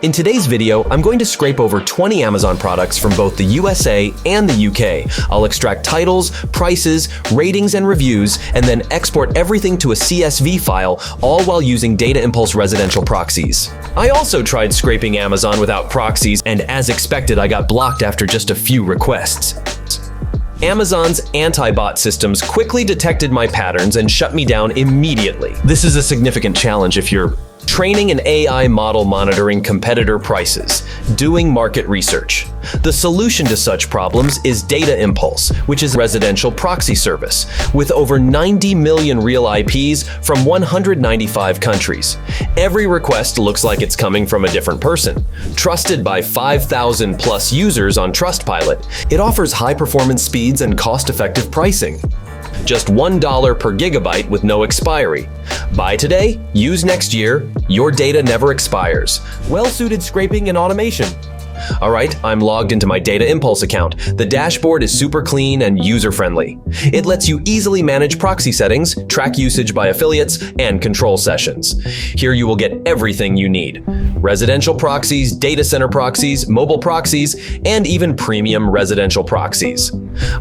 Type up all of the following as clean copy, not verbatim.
In today's video, I'm going to scrape over 20 Amazon products from both the USA and the UK. I'll extract titles, prices, ratings, and reviews, and then export everything to a CSV file, all while using DataImpulse residential proxies. I also tried scraping Amazon without proxies, and as expected, I got blocked after just a few requests. Amazon's anti-bot systems quickly detected my patterns and shut me down immediately. This is a significant challenge if you're training an AI model monitoring competitor prices, doing market research. The solution to such problems is DataImpulse, which is a residential proxy service with over 90 million real IPs from 195 countries. Every request looks like it's coming from a different person. Trusted by 5,000 plus users on Trustpilot, it offers high-performance speeds and cost-effective pricing. Just $1 per gigabyte with no expiry. Buy today, use next year, your data never expires. Well-suited scraping and automation. All right, I'm logged into my DataImpulse account. The dashboard is super clean and user-friendly. It lets you easily manage proxy settings, track usage by affiliates, and control sessions. Here you will get everything you need: residential proxies, data center proxies, mobile proxies, and even premium residential proxies.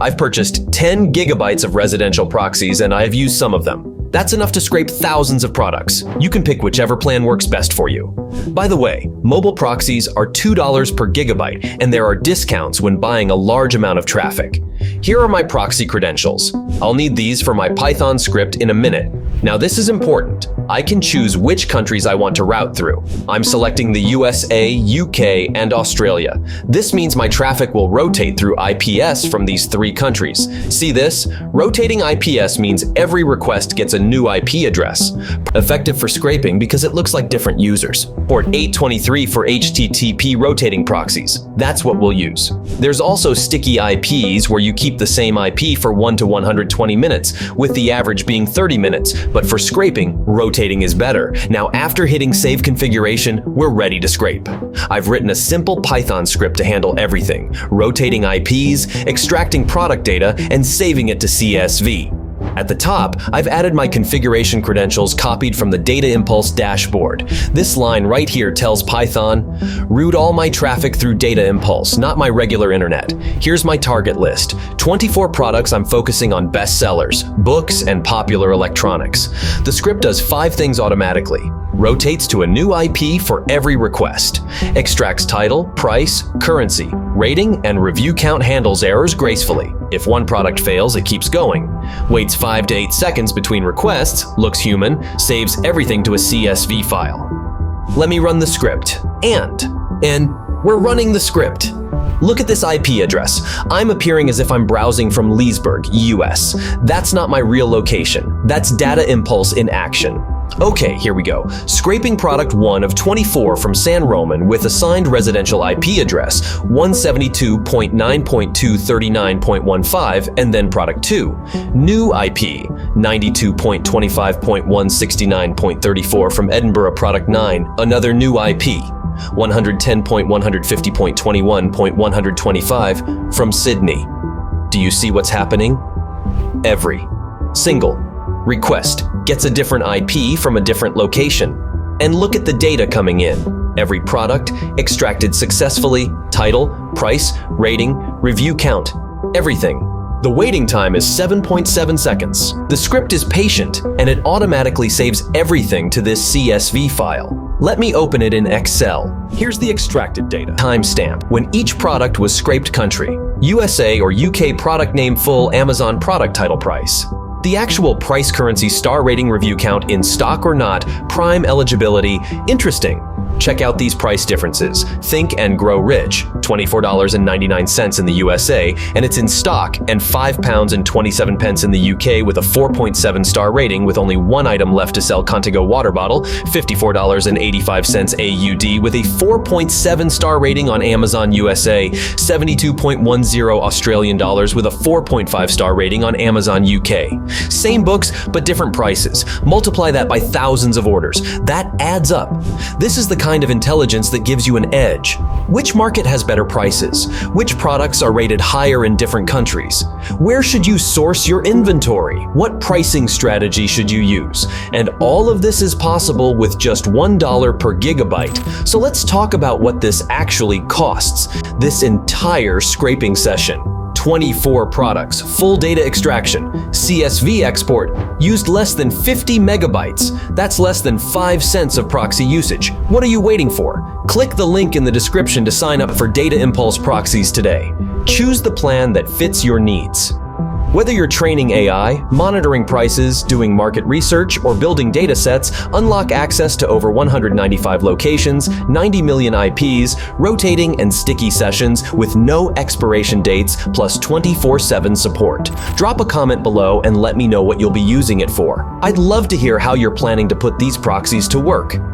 I've purchased 10 gigabytes of residential proxies, and I've used some of them. That's enough to scrape thousands of products. You can pick whichever plan works best for you. By the way, mobile proxies are $2 per gigabyte, and there are discounts when buying a large amount of traffic. Here are my proxy credentials. I'll need these for my Python script in a minute. Now this is important. I can choose which countries I want to route through. I'm selecting the USA, UK, and Australia. This means my traffic will rotate through IPS from these three countries. See this? Rotating IPS means every request gets a new IP address. Effective for scraping because it looks like different users. Port 823 for HTTP rotating proxies. That's what we'll use. There's also sticky IPs where you keep the same IP for 1 to 120 minutes, with the average being 30 minutes. But for scraping, rotating is better. Now, after hitting save configuration, we're ready to scrape. I've written a simple Python script to handle everything: rotating IPs, extracting product data, and saving it to CSV. At the top, I've added my configuration credentials copied from the DataImpulse dashboard. This line right here tells Python, route all my traffic through DataImpulse, not my regular internet. Here's my target list: 24 products I'm focusing on bestsellers, books, and popular electronics. The script does 5 things automatically: rotates to a new IP for every request, extracts title, price, currency, rating, and review count, handles errors gracefully. If one product fails, it keeps going. Waits 5 to 8 seconds between requests, looks human, saves everything to a CSV file. Let me run the script. And we're running the script. Look at this IP address. I'm appearing as if I'm browsing from Leesburg, US. That's not my real location. That's DataImpulse in action. Okay, here we go. Scraping product 1 of 24 from San Roman with assigned residential IP address 172.9.239.15, and then product 2. New IP 92.25.169.34 from Edinburgh product 9, another new IP 110.150.21.125 from Sydney. Do you see what's happening? Every single request gets a different IP from a different location. And look at the data coming in. Every product extracted successfully, title, price, rating, review count, everything. The waiting time is 7.7 seconds. The script is patient, and it automatically saves everything to this CSV file. Let me open it in Excel. Here's the extracted data. Timestamp: when each product was scraped country. USA or UK product name, full Amazon product title, price. The actual price, currency, star rating, review count, in stock or not, Prime eligibility. Interesting. Check out these price differences. Think and Grow Rich, $24.99 in the USA, and it's in stock, and £5.27 in the UK with a 4.7 star rating with only one item left to sell: Contigo water bottle, $54.85 AUD with a 4.7 star rating on Amazon USA, $72.10 Australian dollars with a 4.5 star rating on Amazon UK. Same books, but different prices. Multiply that by thousands of orders. That adds up. This is the kind of intelligence that gives you an edge. Which market has better prices? Which products are rated higher in different countries? Where should you source your inventory? What pricing strategy should you use? And all of this is possible with just $1 per gigabyte. So let's talk about what this actually costs. This entire scraping session. 24 products, full data extraction, CSV export, used less than 50 megabytes. That's less than 5 cents of proxy usage. What are you waiting for? Click the link in the description to sign up for DataImpulse proxies today. Choose the plan that fits your needs. Whether you're training AI, monitoring prices, doing market research, or building data sets, unlock access to over 195 locations, 90 million IPs, rotating and sticky sessions with no expiration dates, plus 24/7 support. Drop a comment below and let me know what you'll be using it for. I'd love to hear how you're planning to put these proxies to work.